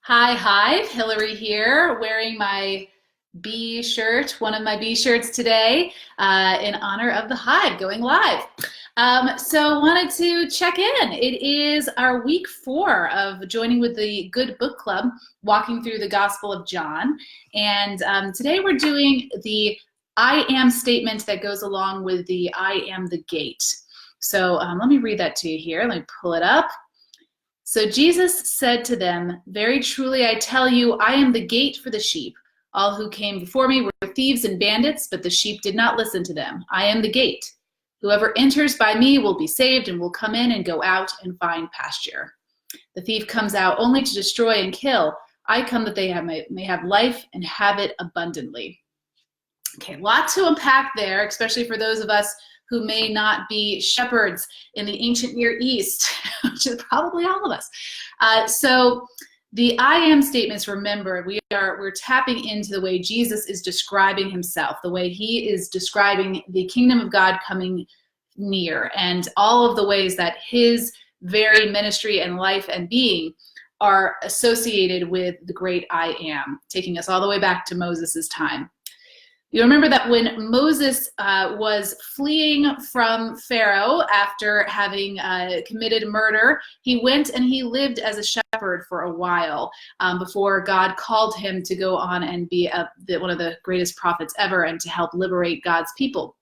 Hi, Hive. Hillary here, wearing my bee shirt, one of my bee shirts today, in honor of the Hive going live. So wanted to check in. It is our week 4 of joining with the Good Book Club, walking through the Gospel of John. And today we're doing the I am statement that goes along with the I am the gate. So let me read that to you here. Let me pull it up. So Jesus said to them, "Very truly I tell you, I am the gate for the sheep. All who came before me were thieves and bandits, but the sheep did not listen to them. I am the gate. Whoever enters by me will be saved and will come in and go out and find pasture. The thief comes out only to destroy and kill. I come that they may have life and have it abundantly." Okay, a lot to unpack there, especially for those of us who may not be shepherds in the ancient Near East, which is probably all of us. So the I am statements, remember, we're tapping into the way Jesus is describing himself, the way he is describing the kingdom of God coming near, and all of the ways that his very ministry and life and being are associated with the great I am, taking us all the way back to Moses' time. You remember that when Moses was fleeing from Pharaoh after having committed murder, he went and he lived as a shepherd for a while before God called him to go on and be one of the greatest prophets ever and to help liberate God's people.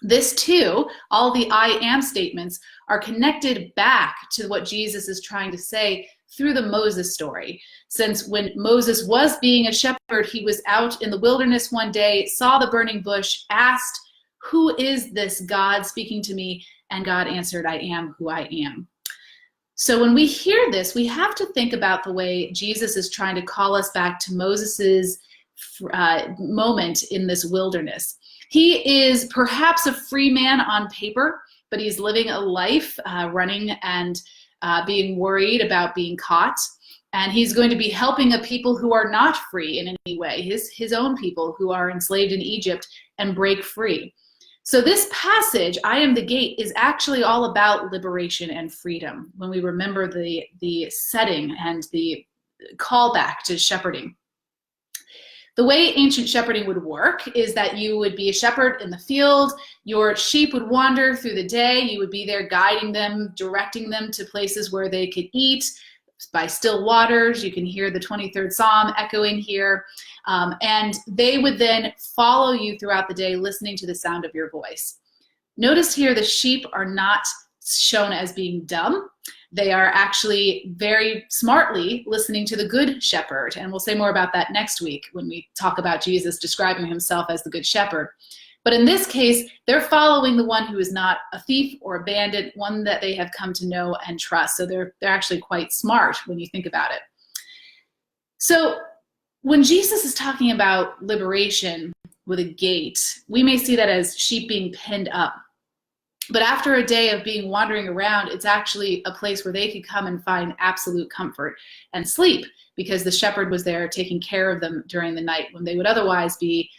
This too, all the I am statements are connected back to what Jesus is trying to say through the Moses story. Since when Moses was being a shepherd, he was out in the wilderness one day, saw the burning bush, asked, "Who is this God speaking to me?" And God answered, "I am who I am." So when we hear this, we have to think about the way Jesus is trying to call us back to Moses's moment in this wilderness. He is perhaps a free man on paper, but he's living a life running and being worried about being caught. And he's going to be helping a people who are not free in any way, his own people who are enslaved in Egypt, and break free. So this passage, I am the gate, is actually all about liberation and freedom when we remember the setting and the callback to shepherding. The way ancient shepherding would work is that you would be a shepherd in the field, your sheep would wander through the day, you would be there guiding them, directing them to places where they could eat by still waters. You can hear the 23rd Psalm echoing here. And they would then follow you throughout the day, listening to the sound of your voice. Notice here the sheep are not shown as being dumb. They are actually very smartly listening to the good shepherd. And we'll say more about that next week when we talk about Jesus describing himself as the good shepherd. But in this case, they're following the one who is not a thief or a bandit, one that they have come to know and trust. So they're actually quite smart when you think about it. So when Jesus is talking about liberation with a gate, we may see that as sheep being pinned up. But after a day of being wandering around, it's actually a place where they could come and find absolute comfort and sleep, because the shepherd was there taking care of them during the night when they would otherwise be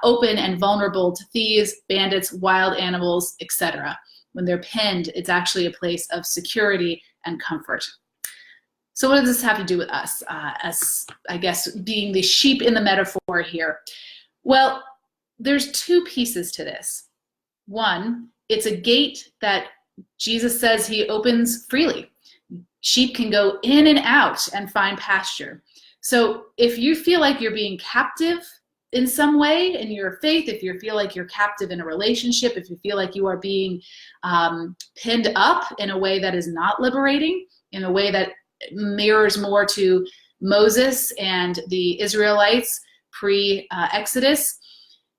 open and vulnerable to thieves, bandits, wild animals, etc. When they're pinned, it's actually a place of security and comfort. So what does this have to do with us, as I guess being the sheep in the metaphor here? Well, there's 2 pieces to this. One, it's a gate that Jesus says he opens freely. Sheep can go in and out and find pasture. So if you feel like you're being captive in some way in your faith, if you feel like you're captive in a relationship, if you feel like you are being pinned up in a way that is not liberating, in a way that mirrors more to Moses and the Israelites pre-Exodus,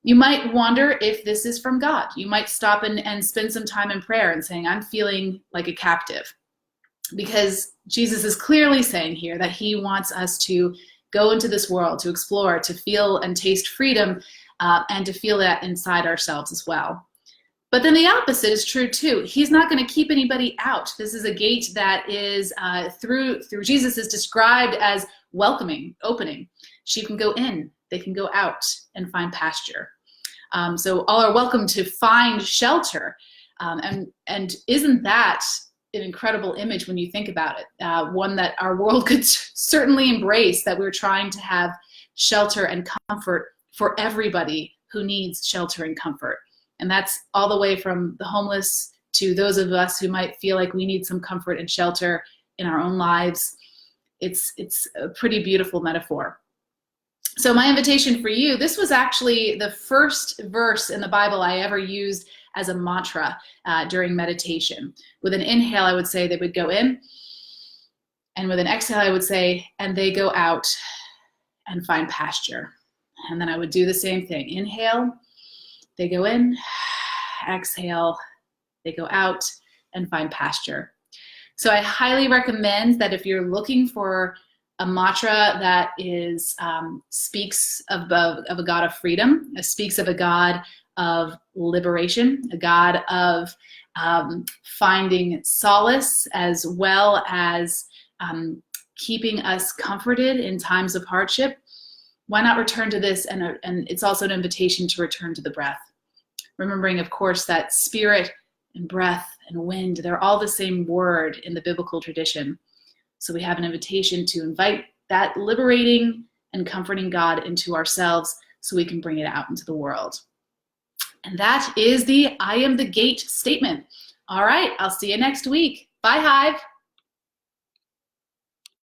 you might wonder if this is from God. You might stop and spend some time in prayer and saying, I'm feeling like a captive. Because Jesus is clearly saying here that he wants us to go into this world, to explore, to feel and taste freedom, and to feel that inside ourselves as well. But then the opposite is true too. He's not going to keep anybody out. This is a gate that is, through Jesus, is described as welcoming, opening. Sheep can go in, they can go out and find pasture. So all are welcome to find shelter. And isn't that an incredible image when you think about it, one that our world could certainly embrace, that we're trying to have shelter and comfort for everybody who needs shelter and comfort. And that's all the way from the homeless to those of us who might feel like we need some comfort and shelter in our own lives. It's a pretty beautiful metaphor. So my invitation for you, this was actually the first verse in the Bible I ever used as a mantra during meditation. With an inhale, I would say they would go in, and with an exhale, I would say, and they go out and find pasture. And then I would do the same thing. Inhale, they go in, exhale, they go out and find pasture. So I highly recommend that if you're looking for a mantra that is speaks of a God of freedom, speaks of a God of liberation, a God of finding solace, as well as keeping us comforted in times of hardship, why not return to this? And it's also an invitation to return to the breath. Remembering, of course, that spirit and breath and wind, they're all the same word in the biblical tradition. So we have an invitation to invite that liberating and comforting God into ourselves so we can bring it out into the world. And that is the I am the gate statement. All right, I'll see you next week. Bye, Hive.